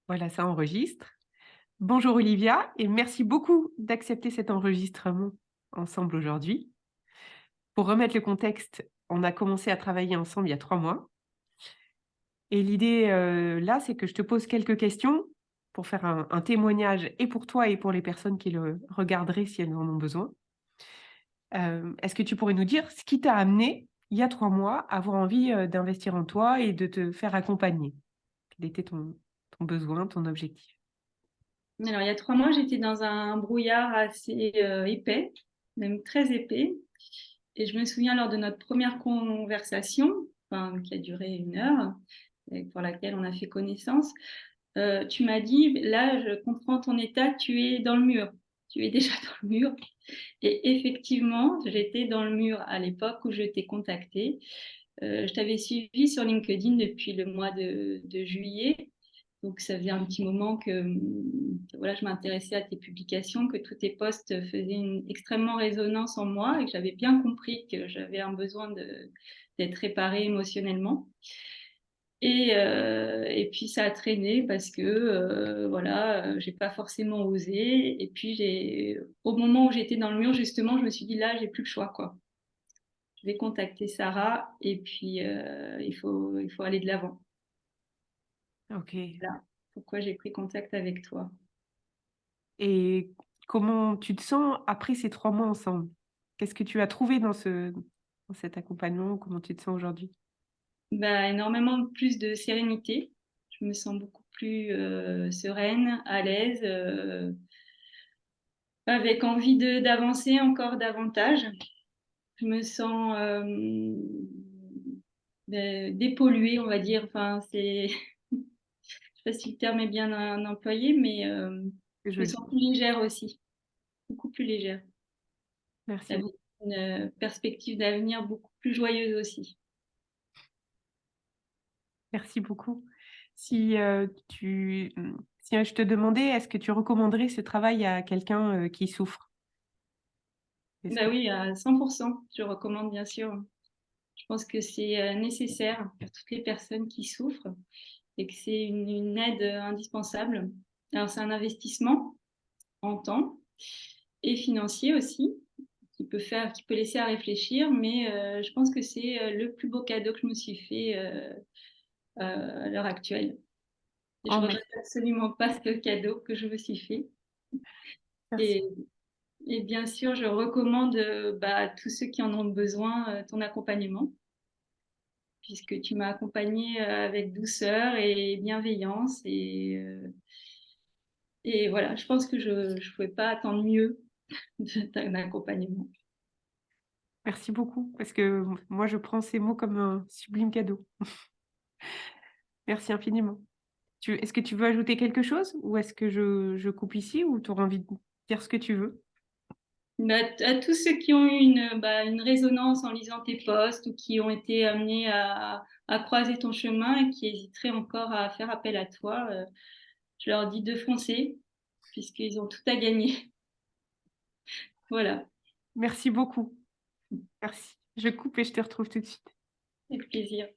Voilà, ça enregistre. Bonjour Olivia et merci beaucoup d'accepter cet enregistrement ensemble aujourd'hui. Pour remettre le contexte, on a commencé à travailler ensemble il y a 3 mois et l'idée, là, c'est que je te pose quelques questions pour faire un témoignage et pour toi et pour les personnes qui le regarderaient si elles en ont besoin. Est-ce que tu pourrais nous dire ce qui t'a amené, il y a 3 mois, à avoir envie, d'investir en toi et de te faire accompagner? Quel était ton besoin, ton objectif? Alors, il y a 3 mois, j'étais dans un brouillard assez, épais, même très épais, et je me souviens lors de notre première conversation, enfin, qui a duré 1 heure et pour laquelle on a fait connaissance, tu m'as dit: «Là, je comprends ton état, tu es dans le mur. Tu es déjà dans le mur» et effectivement, j'étais dans le mur à l'époque où je t'ai contactée. Je t'avais suivi sur LinkedIn depuis le mois de juillet. Donc, ça faisait un petit moment que voilà, je m'intéressais à tes publications, que tous tes posts faisaient une extrêmement résonance en moi et que j'avais bien compris que j'avais un besoin d'être réparée émotionnellement. Et puis ça a traîné parce que voilà, j'ai pas forcément osé. Et puis au moment où j'étais dans le mur, justement, je me suis dit là, j'ai plus le choix, quoi. Je vais contacter Sarah et puis il faut aller de l'avant. OK. Voilà pourquoi j'ai pris contact avec toi. Et comment tu te sens après ces 3 mois ensemble? Qu'est-ce que tu as trouvé dans cet accompagnement? Comment tu te sens aujourd'hui? Bah, énormément plus de sérénité. Je me sens beaucoup plus sereine, à l'aise, avec envie d'avancer encore davantage. Je me sens dépolluée, on va dire. Enfin, je sais pas si le terme est bien employé, mais C'est je me joli. sens plus légère aussi, beaucoup plus légère, Merci avec beaucoup. une perspective d'avenir beaucoup plus joyeuse aussi. Merci beaucoup. Si, je te demandais, est-ce que tu recommanderais ce travail à quelqu'un, qui souffre? Est-ce Bah que oui, à 100%, je recommande bien sûr. Je pense que c'est nécessaire pour toutes les personnes qui souffrent et que c'est une aide indispensable. Alors, c'est un investissement en temps et financier aussi, qui peut laisser à réfléchir, mais je pense que c'est le plus beau cadeau que je me suis fait à l'heure actuelle. Et je oh regrette merci, absolument pas ce cadeau que je me suis fait. merci. Et, et bien sûr, je recommande bah, à tous ceux qui en ont besoin ton accompagnement, puisque tu m'as accompagnée avec douceur et bienveillance. Et voilà, je pense que je ne pouvais pas attendre mieux d'un accompagnement. Merci beaucoup parce que moi je prends ces mots comme un sublime cadeau. Merci infiniment. Tu Est-ce que tu veux ajouter quelque chose ou est-ce que je coupe ici ou tu auras envie de dire ce que tu veux? Bah, à tous ceux qui ont eu une résonance en lisant tes posts ou qui ont été amenés à croiser ton chemin et qui hésiteraient encore à faire appel à toi, je leur dis de foncer puisqu'ils ont tout à gagner. Voilà, Merci beaucoup. Merci. Je coupe et je te retrouve tout de suite. avec plaisir.